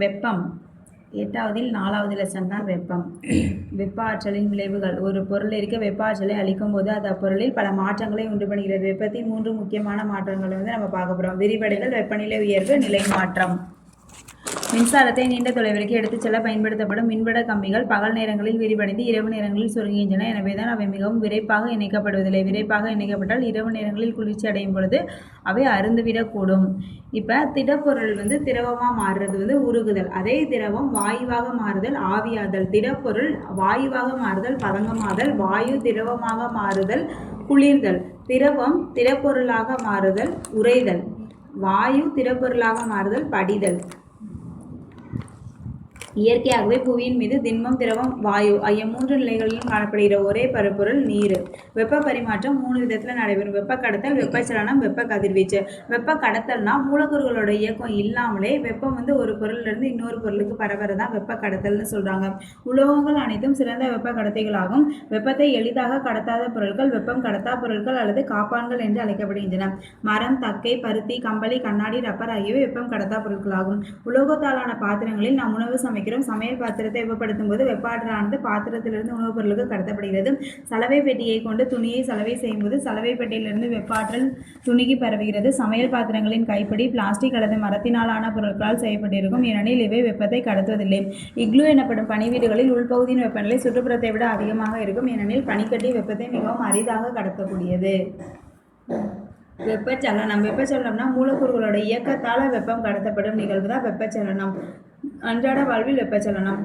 வெப்பம். எட்டாவதில் 4வது லெசன் தான் வெப்பம். வெப்ப ஆற்றலின் விளைவுகள். ஒரு பொருள் இருக்க வெப்ப ஆற்றலை அளிக்கும் போது அது அப்பொருளில் பல மாற்றங்களை உண்டு பண்ணுகிறது. வெப்பத்தின் 3 முக்கியமான மாற்றங்களை நம்ம பார்க்க போகிறோம். விரிவடைதல், வெப்பநிலை உயர்வு, நிலை மாற்றம். மின்சாரத்தை நீண்ட தொலைவிற்கு எடுத்துச் செல்ல பயன்படுத்தப்படும் மின்வட கம்பிகள் பகல் நேரங்களில் விரிவடைந்து இரவு நேரங்களில் சுருங்குகின்றன. எனவேதான் அவை மிகவும் விரைப்பாக இணைக்கப்படுவதில்லை. விரைப்பாக இணைக்கப்பட்டால் இரவு நேரங்களில் குளிர்ச்சி அடையும் பொழுது அவை அருந்துவிடக்கூடும். இப்போ திடப்பொருள் திரவமாக மாறுறது உருகுதல். அதே திரவம் வாயுவாக மாறுதல் ஆவியாதல். திடப்பொருள் வாயுவாக மாறுதல் பதங்கமாதல். வாயு திரவமாக மாறுதல் குளிர்தல். திரவம் திடப்பொருளாக மாறுதல் உறைதல். வாயு திடப்பொருளாக மாறுதல் படிதல். இயற்கையாகவே புவியின் மீது திண்மம், திரவம், வாயு ஆகிய 3 நிலைகளிலும் காணப்படுகிற ஒரே பருப்பொருள் நீர். வெப்ப பரிமாற்றம் 3 விதத்தில் நடைபெறும். வெப்ப கடத்தல், வெப்பச்சலனம், வெப்ப கதிர்வீச்சு. வெப்ப கடத்தல்னா மூலக்கூறுகளோட இயக்கம் இல்லாமலே வெப்பம் ஒரு பொருளிலிருந்து இன்னொரு பொருளுக்கு பரவறதான் வெப்ப கடத்தல்னு சொல்றாங்க. உலோகங்கள் அனைத்தும் சிறந்த வெப்ப கடத்திகளாகும். வெப்பத்தை எளிதாக கடத்தாத பொருட்கள் வெப்பம் கடத்தா பொருட்கள் அல்லது காப்பான்கள் என்று அழைக்கப்படுகின்றன. மரம், தக்கை, பருத்தி, கம்பளி, கண்ணாடி, ரப்பர் ஆகியவை வெப்பம் கடத்தா பொருட்களாகும். உலோகத்தாலான பாத்திரங்களில் நாம் உணவு சமைக்கிறோம். சமையல் பாத்திரத்தை வெப்பப்படுத்தும் போது வெப்பாற்றலானது பாத்திரத்திலிருந்து உணவுப் பொருளுக்கு கடத்தப்படுகிறது. சலவை பெட்டியை கொண்டு துணியை சலவை செய்யும் போது சலவை பெட்டியிலிருந்து வெப்பாற்றல் துணிக்கு பரவுகிறது. சமையல் பாத்திரங்களின் கைப்பிடி பிளாஸ்டிக் அல்லது மரத்தினாலான பொருட்களால் செய்யப்பட்டிருக்கும். ஏனெனில் இவை வெப்பத்தை கடத்துவதில்லை. இக்லூ எனப்படும் பனிவீடுகளில் உள்பகுதியின் வெப்பநிலை சுற்றுப்புறத்தை விட அதிகமாக இருக்கும். ஏனெனில் பனிக்கட்டி வெப்பத்தை மிகவும் அரிதாக கடத்தக்கூடியது. வெப்பச்சலனம். வெப்பச்சலனம்னா மூலக்கூறுகளோட இயக்கத்தால் வெப்பம் கடத்தப்படும் நிகழ்வு தான் வெப்பச்சலனம். அன்றாட வாழ்வில் வெப்பச்சலனம்.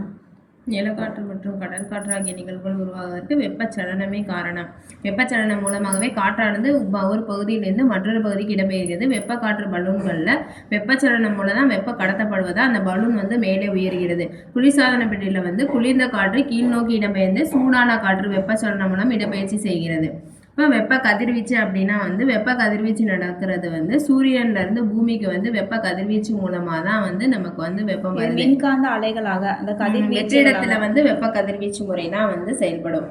நிலக்காற்று மற்றும் கடற்காற்று ஆகிய நிகழ்வுகள் உருவாவதற்கு வெப்பச்சலனமே காரணம். வெப்பச்சலனம் மூலமாகவே காற்றானது ஒரு பகுதியிலிருந்து மற்றொரு பகுதிக்கு இடம்பெயர்கிறது. வெப்ப காற்று பலூன்களில் வெப்பச்சலனம் மூலம் தான் வெப்ப கடத்தப்படுவதால் அந்த பலூன் மேலே உயர்கிறது. குளிர்சாதன பெட்டியில் குளிர்ந்த காற்று கீழ் நோக்கி இடம்பெயர்ந்து சூடான காற்று வெப்பச்சலனம் மூலம் இடப்பெயர்ச்சி செய்கிறது. இப்போ வெப்ப கதிர்வீச்சு அப்படின்னா வெப்ப கதிர்வீச்சு நடக்கிறது சூரியன்லேருந்து பூமிக்கு வெப்ப கதிர்வீச்சு மூலமாக தான் நமக்கு வெப்பம் வருது. மின்காந்த அலைகளாக அந்த வெற்றிடத்தில் வெப்ப கதிர்வீச்சு முறை தான் செயல்படும்.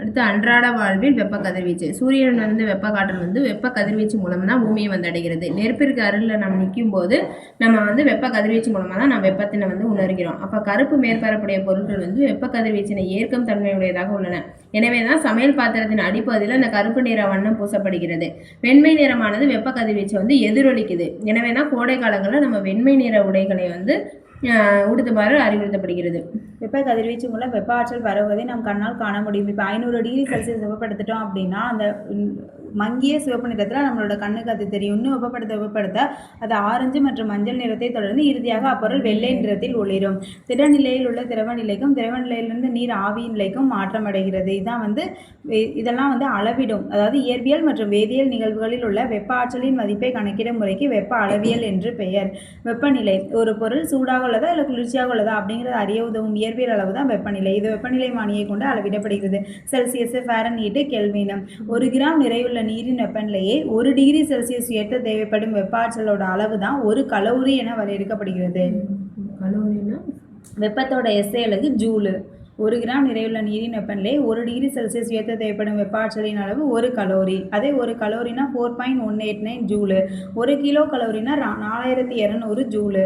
அடுத்து அன்றாட வாழ்வில் வெப்ப கதிர்வீச்சு. சூரியன் வெப்ப காற்றல் வெப்ப கதிர்வீச்சு மூலம் தான் பூமியை அடைகிறது. நெருப்பிற்கு அருகில் நம்ம நிற்கும் போது நம்ம வெப்ப கதிர்வீச்சு மூலமாக தான் நம்ம வெப்பத்தினை உணர்கிறோம். அப்போ கருப்பு மேற்பரப்புடைய பொருட்கள் வெப்ப கதிர்வீச்சினை ஏற்கும் தன்மையுடையதாக உள்ளன. எனவே தான் சமையல் பாத்திரத்தின் அடிப்பகுதியில் அந்த கருப்பு நிற வண்ணம் பூசப்படுகிறது. வெண்மை நிறமானது வெப்ப கதிர்வீச்சு எதிரொலிக்குது. எனவே தான் கோடை காலங்களில் நம்ம வெண்மை நிற உடைகளை உடுத்துமாறு அறிவுறுத்தப்படுகிறது. வெப்ப கதிர்வீச்சு மூலம் வெப்ப ஆற்றல் பரவுவதை நாம் கண்ணால் காண முடியும். இப்போ 500 டிகிரி செல்சியஸ் வெப்பப்படுத்திட்டோம் அப்படின்னா அந்த மங்கிய சிவப்பு நிறத்தில் நம்மளோட கண்ணுக்கு அது தெரியும். இன்னும் வெப்பப்படுத்த அது ஆரஞ்சு மற்றும் மஞ்சள் நிறத்தை தொடர்ந்து இறுதியாக அப்பொருள் வெள்ளை நிறத்தில் ஒளிரும். திடநிலையில் உள்ள திரவ நிலைக்கும் திரவ நிலையிலிருந்து நீர் ஆவி நிலைக்கும் மாற்றம் அடைகிறது. இதான் இதெல்லாம் அளவிடும். அதாவது இயற்பியல் மற்றும் வேதியியல் நிகழ்வுகளில் உள்ள வெப்ப ஆற்றலின் மதிப்பை கணக்கிடும் முறைக்கு வெப்ப அளவியல் என்று பெயர். வெப்பநிலை. ஒரு பொருள் சூடாக உள்ளதா இல்லை குளிர்ச்சியாக உள்ளதா அப்படிங்கிறது அறிய உதவும் இயற்பியல் அளவு தான் வெப்பநிலை. இது வெப்பநிலை மானியை கொண்டு அளவிடப்படுகிறது. Celsius, Fahrenheit, kelvin. 1 கிராம் நிறையுள்ள நீரின் வெப்பநிலையை 1 டிகிரி செல்சியஸ் உயர்த்த தேவைப்படும் வெப்ப ஆற்றலோட அளவு தான் 1 கலோரி என வரையறுக்கப்படுகிறது. வெப்பத்தோட எஸ்ஐ அலகு ஜூலு. 1 கிராம் நிறையுள்ள நீரின் வெப்பநிலை 1 டிகிரி செல்சியஸ் உயர்த்த தேவைப்படும் வெப்ப ஆற்றலின் அளவு 1 கலோரி. அதே 1 கலோரினா 4.189 ஜூலு. 1 கிலோ கலோரினா 4200 ஜூலு.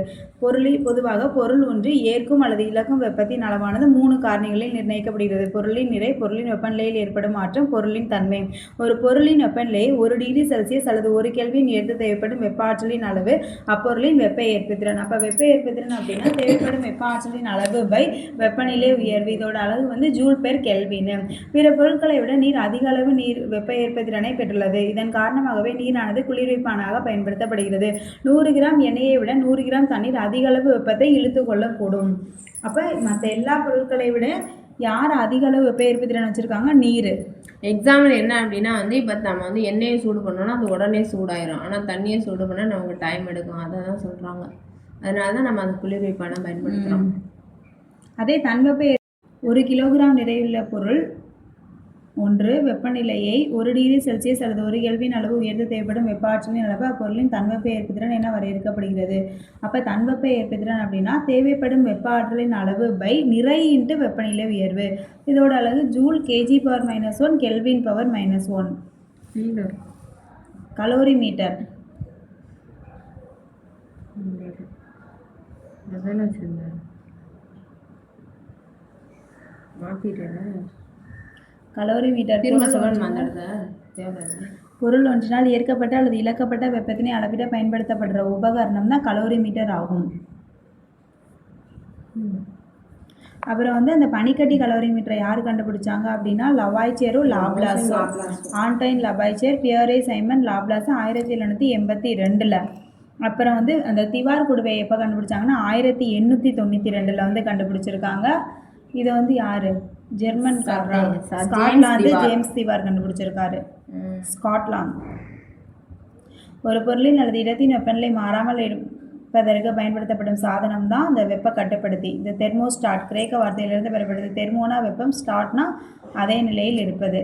பொதுவாக பொருள் ஒன்று ஏற்கும் அல்லது இழக்கும் வெப்பத்தின் அளவானது 3 காரணிகளில் நிர்ணயிக்கப்படுகிறது. பொருளின் நிறை, பொருளின் வெப்பநிலையில் ஏற்படும் மாற்றம், பொருளின் தன்மை. ஒரு பொருளின் வெப்பநிலையை 1 டிகிரி செல்சியஸ் அல்லது 1 கெல்வின் உயர்த்த தேவைப்படும் வெப்ப ஆற்றலின் அளவு அப்பொருளின் வெப்ப ஏற்புத்திறன். அப்போ வெப்ப ஏற்புத்திறன் அப்படின்னா தேவைப்படும் வெப்ப ஆற்றலின் அளவு பை வெப்பநிலை உயர்வு. இதோட அளவு ஜூல் பெர் கெல்வின். பிற பொருட்களை விட நீர் அதிக அளவு வெப்ப ஏற்புத்திறனை பெற்றுள்ளது. இதன் காரணமாகவே நீரானது குளிர்விப்பானாக பயன்படுத்தப்படுகிறது. 100 கிராம் எண்ணெயை விட 100 கிராம் தண்ணீர் அதிக அளவு வெப்பத்தை இழுத்து கொள்ளக்கூடும். அப்போ மற்ற எல்லா பொருட்களை விட யார் அதிக அளவு வெப்ப ஏற்புத்திறன் வச்சுருக்காங்க? நீர். எக்ஸாம்பிள் என்ன அப்படின்னா இப்போ நம்ம எண்ணெயை சூடு பண்ணோன்னா அது உடனே சூடாயிரும். ஆனால் தண்ணியை சூடு பண்ணால் நமக்கு டைம் எடுக்கும். அதை தான் சொல்கிறாங்க. அதனால தான் நம்ம அந்த குளிர்விப்பானை பயன்படுத்துகிறோம். அதே தன்வெப்ப 1 கிலோகிராம் நிறையுள்ள பொருள் ஒன்று வெப்பநிலையை 1 டிகிரி செல்சியஸ் அல்லது 1 கெல்வின் அளவு உயர்த்த தேவைப்படும் வெப்ப ஆற்றலின் அளவு அப்பொருளின் தன்வெப்ப ஏற்புத்திறன் என வரையறுக்கப்படுகிறது. அப்போ தன்வெப்ப ஏற்புத்திறன் அப்படின்னா தேவைப்படும் வெப்ப ஆற்றலின் அளவு பை நிறை இன்ட்டு வெப்பநிலை உயர்வு. இதோட அளவு joule kg/-1 kelvin power -1 calorie metre. அதானே சொன்னேன் மாற்றிட்டேன். கலோரிமீட்டர் திரும்ப சொல்லணுமா அந்த இடத்த? தேவை. பொருள் ஒன்றினால் ஏற்கப்பட்ட அல்லது இழக்கப்பட்ட வெப்பத்தினை அளவிட பயன்படுத்தப்படுற உபகரணம் தான் கலோரிமீட்டர் ஆகும். அப்புறம் வந்து அந்த பனிக்கட்டி கலோரிமீட்டரை யார் கண்டுபிடிச்சாங்க அப்படின்னா லவாய்ச்சேரும் லாப்லாஸும். ஆண்டைன் லவாய்ச்சேர், பியரே சைமன் லாப்லாஸ் 1782. அப்புறம் வந்து அந்த திவார் குடுவையை எப்போ கண்டுபிடிச்சாங்கன்னா 1892 வந்து கண்டுபிடிச்சிருக்காங்க. இதை வந்து யார்? ஜெர்மன்காரர் ஸ்காட்லாந்து ஜேம்ஸ் திவார் கண்டுபிடிச்சிருக்காரு. ஸ்காட்லாந்து. ஒரு பொருளின் அல்லது இடத்தின் வெப்பநிலை மாறாமல் இருப்பதற்கு பயன்படுத்தப்படும் சாதனம் தான் இந்த வெப்ப கட்டுப்படுத்தி. இந்த தெர்மோஸ்டாட் கிரேக்க வார்த்தையிலிருந்து பெறப்படுது. தெர்மோனா வெப்பம், ஸ்டாட்னா அதே நிலையில் இருப்பது.